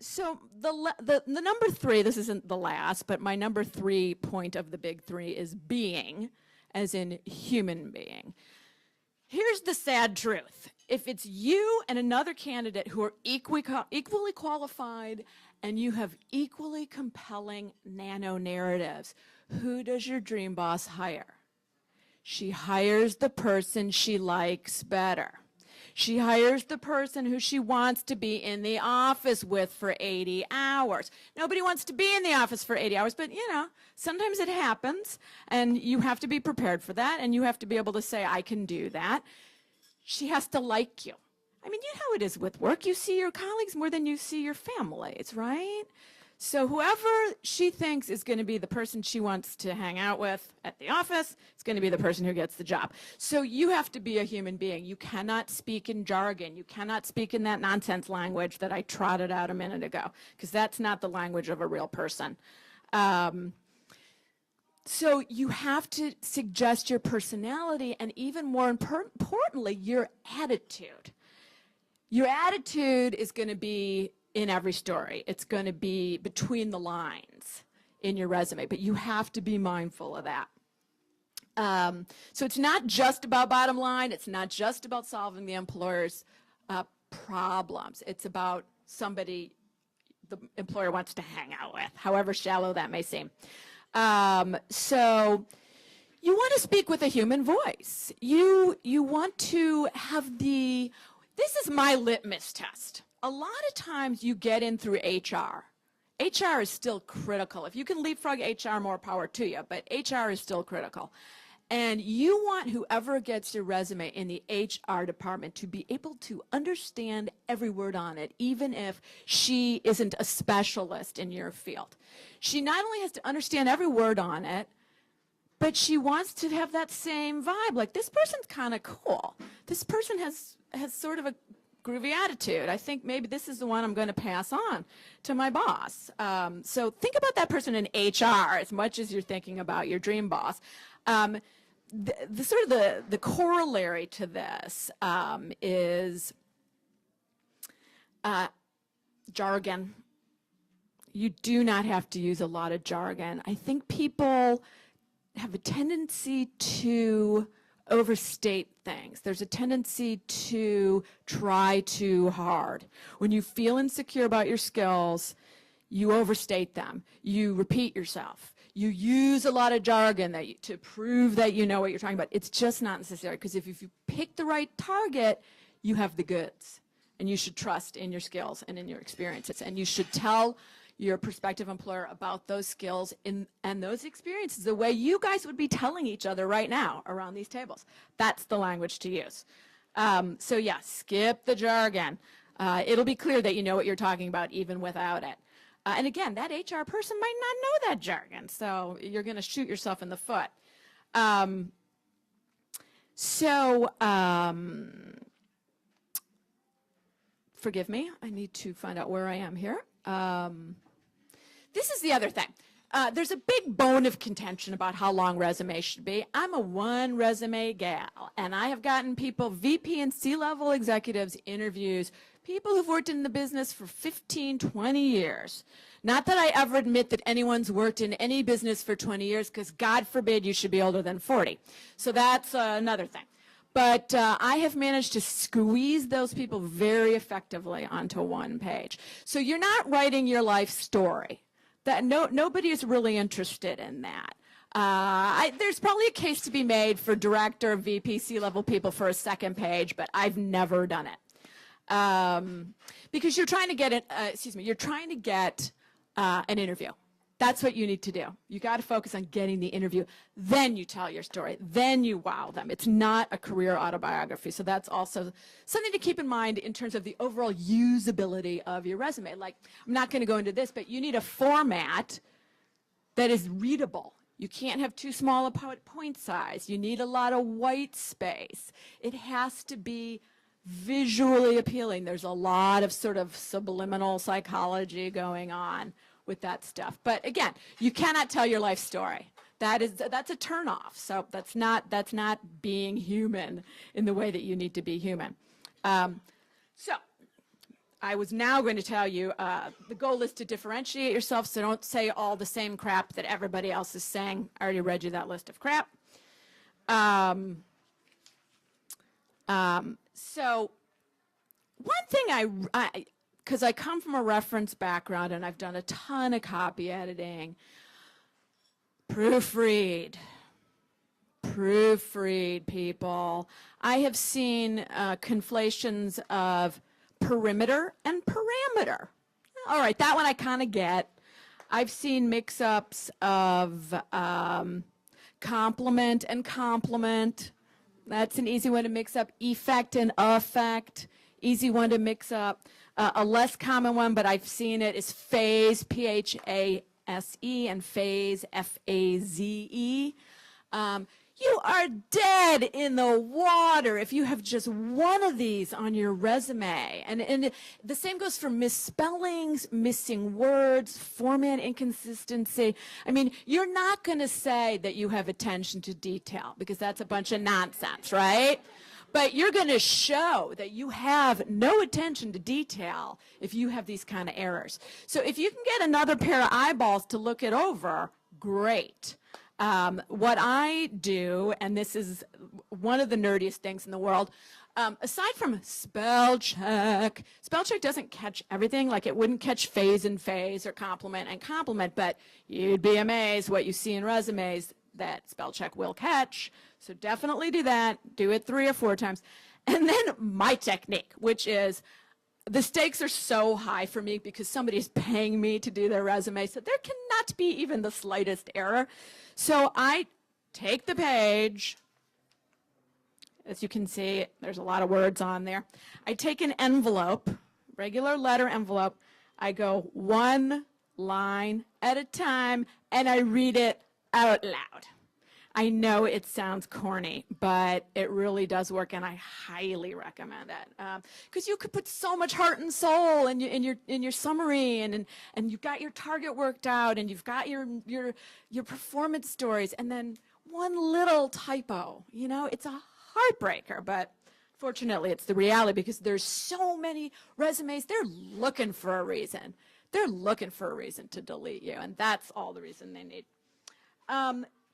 So the number three, this isn't the last, but my number 3 point of the big three is being, as in human being. Here's the sad truth. If it's you and another candidate who are equally qualified and you have equally compelling nano narratives, who does your dream boss hire? She hires the person she likes better. She hires the person who she wants to be in the office with for 80 hours. Nobody wants to be in the office for 80 hours, but sometimes it happens, and you have to be prepared for that, and you have to be able to say, I can do that. She has to like you. I mean, you know how it is with work. You see your colleagues more than you see your families, right? So whoever she thinks is going to be the person she wants to hang out with at the office is going to be the person who gets the job. So you have to be a human being. You cannot speak in jargon. You cannot speak in that nonsense language that I trotted out a minute ago, because that's not the language of a real person. So you have to suggest your personality and, even more importantly, your attitude. Your attitude is going to be in every story. It's going to be between the lines in your resume, but you have to be mindful of that. So it's not just about bottom line. It's not just about solving the employer's problems. It's about somebody the employer wants to hang out with, however shallow that may seem. So you want to speak with a human voice. You want to have this is my litmus test. A lot of times you get in through HR. HR is still critical. If you can leapfrog HR, more power to you, but HR is still critical. And you want whoever gets your resume in the HR department to be able to understand every word on it, even if she isn't a specialist in your field. She not only has to understand every word on it, but she wants to have that same vibe. Like, this person's kind of cool. This person has sort of a groovy attitude. I think maybe this is the one I'm going to pass on to my boss. So think about that person in HR as much as you're thinking about your dream boss. The corollary to this is jargon. You do not have to use a lot of jargon. I think people have a tendency to overstate things. There's a tendency to try too hard. When you feel insecure about your skills, you overstate them. You repeat yourself. You use a lot of jargon to prove that you know what you're talking about. It's just not necessary, because if you pick the right target, you have the goods. And you should trust in your skills and in your experiences. And you should tell your prospective employer about those skills and those experiences the way you guys would be telling each other right now around these tables. That's the language to use. So yeah, skip the jargon. It'll be clear that you know what you're talking about even without it. And again, that HR person might not know that jargon, so you're going to shoot yourself in the foot. Forgive me, I need to find out where I am here. This is the other thing. There's a big bone of contention about how long resumes should be. I'm a one resume gal, and I have gotten people, VP and C-level executives, interviews, people who've worked in the business for 15, 20 years. Not that I ever admit that anyone's worked in any business for 20 years, because God forbid you should be older than 40. So that's another thing. But I have managed to squeeze those people very effectively onto one page. So you're not writing your life story. Nobody is really interested in that. There's probably a case to be made for director, VP, C-level people for a second page, but I've never done it. Because you're trying to get you're trying to get an interview. That's what you need to do. You got to focus on getting the interview. Then you tell your story. Then you wow them. It's not a career autobiography. So that's also something to keep in mind in terms of the overall usability of your resume. Like, I'm not going to go into this, but you need a format that is readable. You can't have too small a point size. You need a lot of white space. It has to be visually appealing. There's a lot of sort of subliminal psychology going on with that stuff. But again, you cannot tell your life story. That's a turnoff. So that's not being human in the way that you need to be human. So I was now going to tell you the goal is to differentiate yourself, so don't say all the same crap that everybody else is saying. I already read you that list of crap. So one thing because I come from a reference background and I've done a ton of copy editing, proofread, people. I have seen conflations of perimeter and parameter. All right, that one I kind of get. I've seen mix-ups of complement and complement. That's an easy one to mix up. Effect and affect, easy one to mix up. A less common one, but I've seen it, is phase, P-H-A-S-E, and phase, F-A-Z-E. You are dead in the water if you have just one of these on your resume. And the same goes for misspellings, missing words, format inconsistency. I mean, you're not going to say that you have attention to detail because that's a bunch of nonsense, right? But you're going to show that you have no attention to detail if you have these kind of errors. So if you can get another pair of eyeballs to look it over, great. What I do, and this is one of the nerdiest things in the world, aside from spell check doesn't catch everything. Like it wouldn't catch phase and phase or complement and complement, but you'd be amazed what you see in resumes that spell check will catch. So definitely do that. Do it 3 or 4 times. And then my technique, which is, the stakes are so high for me because somebody's paying me to do their resume, so there cannot be even the slightest error. So I take the page. As you can see, there's a lot of words on there. I take an envelope, regular letter envelope. I go one line at a time, and I read it out loud. I know it sounds corny, but it really does work, and I highly recommend it. Because you could put so much heart and soul in your summary, and you've got your target worked out, and you've got your performance stories, and then one little typo. You know, it's a heartbreaker, but fortunately, it's the reality because there's so many resumes. They're looking for a reason. They're looking for a reason to delete you, and that's all the reason they need.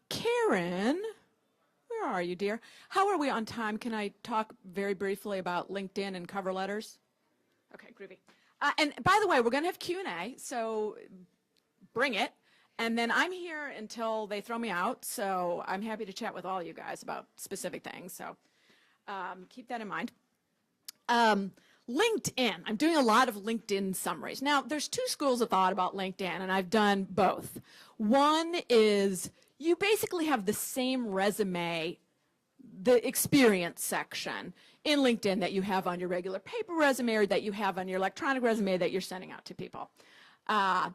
Karen, where are you, dear? How are we on time? Can I talk very briefly about LinkedIn and cover letters? Okay, groovy. And by the way, we're going to have Q&A, so bring it. And then I'm here until they throw me out, so I'm happy to chat with all you guys about specific things. So keep that in mind. LinkedIn. I'm doing a lot of LinkedIn summaries. Now, there's 2 schools of thought about LinkedIn, and I've done both. One is you basically have the same resume, the experience section in LinkedIn that you have on your regular paper resume or that you have on your electronic resume that you're sending out to people. But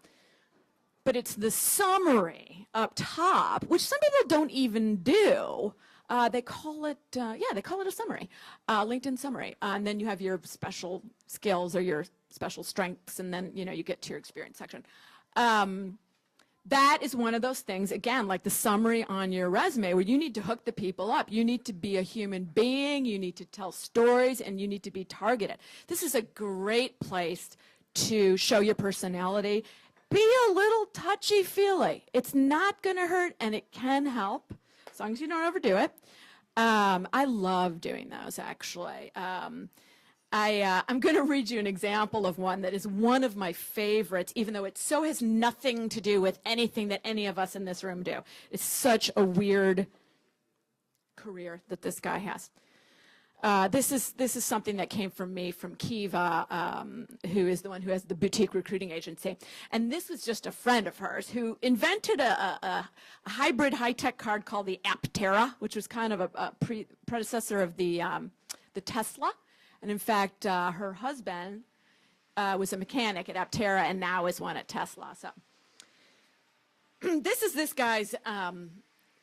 it's the summary up top, which some people don't even do. They call it, they call it a summary, LinkedIn summary. And then you have your special skills or your special strengths, and then, you know, you get to your experience section. That is one of those things, again, like the summary on your resume, where you need to hook the people up. You need to be a human being, you need to tell stories, and you need to be targeted. This is a great place to show your personality. Be a little touchy-feely. It's not going to hurt, and it can help, as long as you don't overdo it. I love doing those, actually. I'm going to read you an example of one that is one of my favorites, even though it so has nothing to do with anything that any of us in this room do. It's such a weird career that this guy has. This is something that came from me, from Kiva, who is the one who has the boutique recruiting agency. And this was just a friend of hers who invented a hybrid high-tech card called the Aptera, which was kind of a predecessor of the Tesla. And in fact, her husband was a mechanic at Aptera and now is one at Tesla. So this is this guy's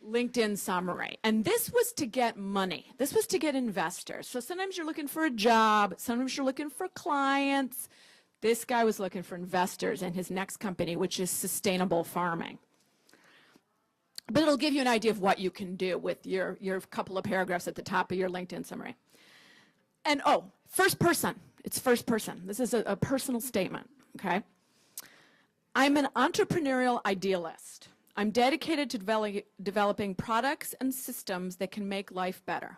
LinkedIn summary. And this was to get money. This was to get investors. So sometimes you're looking for a job. Sometimes you're looking for clients. This guy was looking for investors in his next company, which is sustainable farming. But it'll give you an idea of what you can do with your couple of paragraphs at the top of your LinkedIn summary. And oh, first person. It's first person. This is a personal statement, okay? I'm an entrepreneurial idealist. I'm dedicated to developing products and systems that can make life better.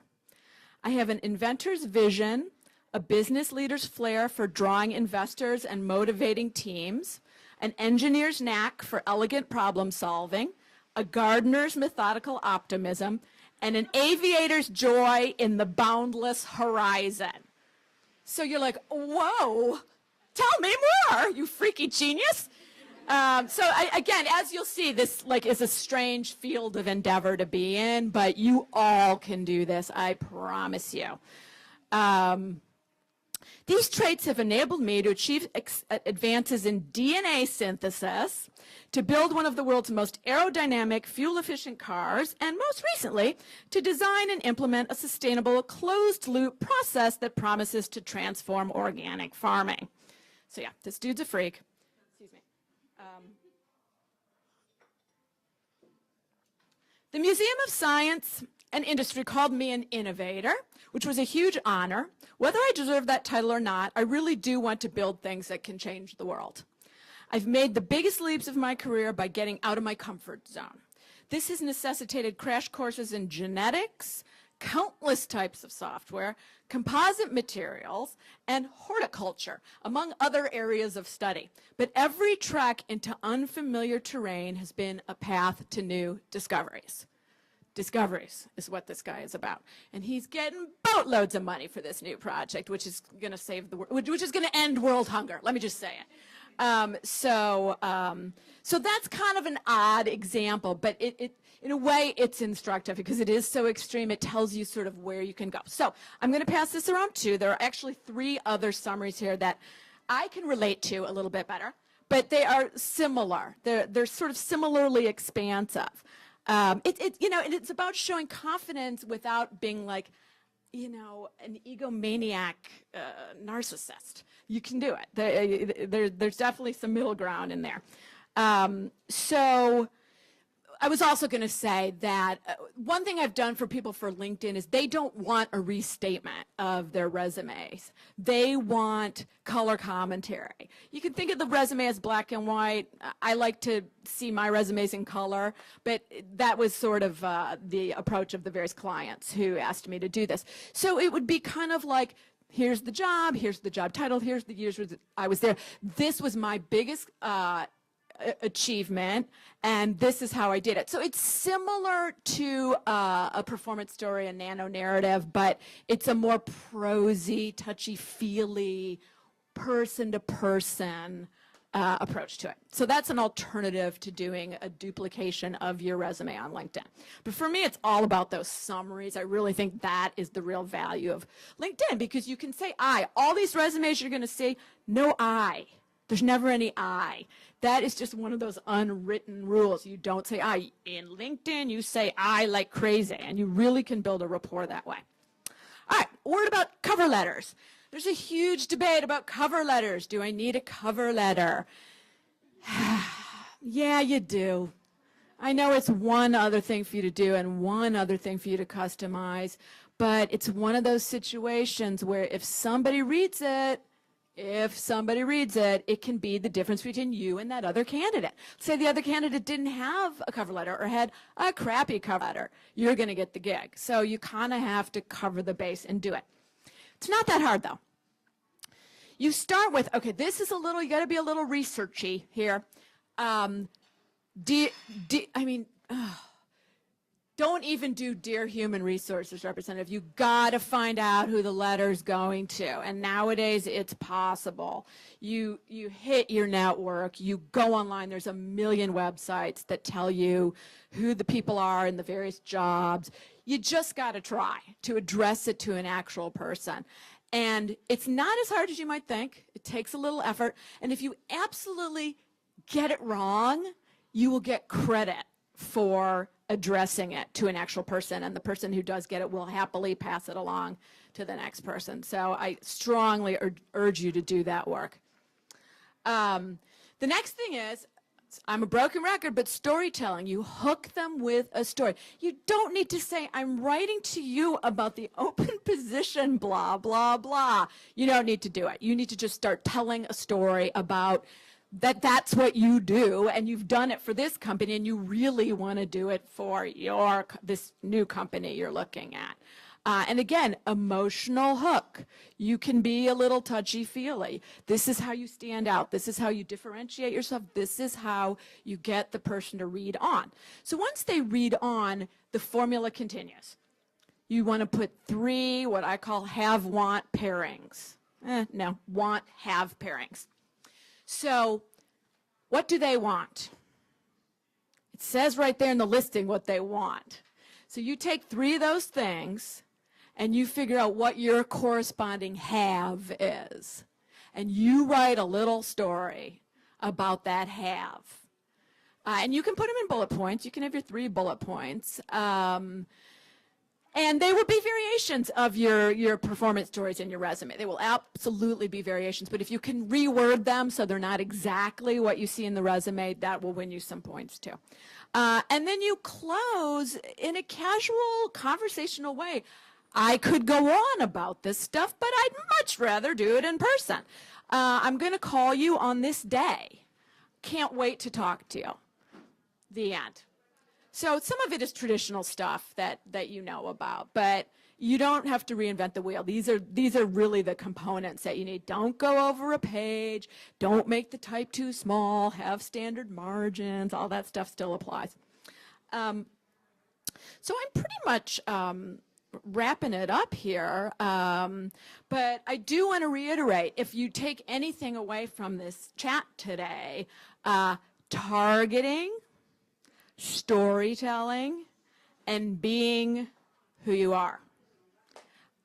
I have an inventor's vision, a business leader's flair for drawing investors and motivating teams, an engineer's knack for elegant problem solving, a gardener's methodical optimism, and an aviator's joy in the boundless horizon. So you're like, whoa, tell me more, you freaky genius. Again, as you'll see, this is a strange field of endeavor to be in, but you all can do this, I promise you. These traits have enabled me to achieve advances in DNA synthesis, to build one of the world's most aerodynamic, fuel-efficient cars, and most recently, to design and implement a sustainable closed-loop process that promises to transform organic farming. So yeah, this dude's a freak. Excuse me. The Museum of Science and Industry called me an innovator, which was a huge honor. Whether I deserve that title or not, I really do want to build things that can change the world. I've made the biggest leaps of my career by getting out of my comfort zone. This has necessitated crash courses in genetics, countless types of software, composite materials, and horticulture, among other areas of study. But every trek into unfamiliar terrain has been a path to new discoveries. Discoveries is what this guy is about. And he's getting boatloads of money for this new project, which is going to save the world, which is going to end world hunger. Let me just say it. So that's kind of an odd example, but in a way it's instructive because it is so extreme. It tells you sort of where you can go. So I'm going to pass this around too. There are actually 3 other summaries here that I can relate to a little bit better, but they are similar. They're sort of similarly expansive. And it's about showing confidence without being like, an egomaniac narcissist. You can do it. There's definitely some middle ground in there. So I was also going to say that one thing I've done for people for LinkedIn is they don't want a restatement of their resumes. They want color commentary. You can think of the resume as black and white. I like to see my resumes in color, but that was sort of the approach of the various clients who asked me to do this. So it would be kind of like, here's the job title, here's the years I was there. This was my biggest achievement, and this is how I did it. So it's similar to a performance story, a nano narrative, but it's a more prosy, touchy-feely, person-to-person approach to it. So that's an alternative to doing a duplication of your resume on LinkedIn. But for me, it's all about those summaries. I really think that is the real value of LinkedIn, because you can say I. All these resumes you're going to see, no I. There's never any I. That is just one of those unwritten rules. You don't say I. In LinkedIn, you say I like crazy, and you really can build a rapport that way. All right, word about cover letters. There's a huge debate about cover letters. Do I need a cover letter? Yeah, you do. I know it's one other thing for you to do and one other thing for you to customize, but it's one of those situations where if somebody reads it, it can be the difference between you and that other candidate. Say the other candidate didn't have a cover letter or had a crappy cover letter. You're going to get the gig. So you kind of have to cover the base and do it. It's not that hard, though. You start with, okay, this is you got to be a little researchy here. Don't even do Dear Human Resources Representative. You got to find out who the letter's going to. And nowadays, it's possible. You hit your network. You go online. There's a million websites that tell you who the people are in the various jobs. You just got to try to address it to an actual person. And it's not as hard as you might think. It takes a little effort. And if you absolutely get it wrong, you will get credit for addressing it to an actual person, and the person who does get it will happily pass it along to the next person. So I strongly urge you to do that work. The next thing is, I'm a broken record, but storytelling, you hook them with a story. You don't need to say, I'm writing to you about the open position, blah, blah, blah. You don't need to do it. You need to just start telling a story about that's what you do, and you've done it for this company, and you really want to do it for this new company you're looking at. And again, emotional hook. You can be a little touchy-feely. This is how you stand out. This is how you differentiate yourself. This is how you get the person to read on. So once they read on, the formula continues. You want to put 3 what I call have-want pairings. No, want-have pairings. So what do they want? It says right there in the listing what they want. So you take 3 of those things, and you figure out what your corresponding have is. And you write a little story about that have. And you can put them in bullet points. You can have your 3 bullet points. And they will be variations of your performance stories in your resume. They will absolutely be variations. But if you can reword them so they're not exactly what you see in the resume, that will win you some points too. And then you close in a casual, conversational way. I could go on about this stuff, but I'd much rather do it in person. I'm going to call you on this day. Can't wait to talk to you. The end. So some of it is traditional stuff that you know about, but you don't have to reinvent the wheel. These are really the components that you need. Don't go over a page. Don't make the type too small. Have standard margins. All that stuff still applies. So I'm pretty much wrapping it up here, but I do want to reiterate, if you take anything away from this chat today, targeting, storytelling, and being who you are.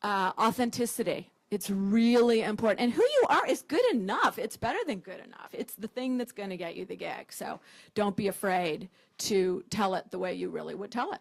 Authenticity. It's really important. And who you are is good enough. It's better than good enough. It's the thing that's going to get you the gig. So don't be afraid to tell it the way you really would tell it.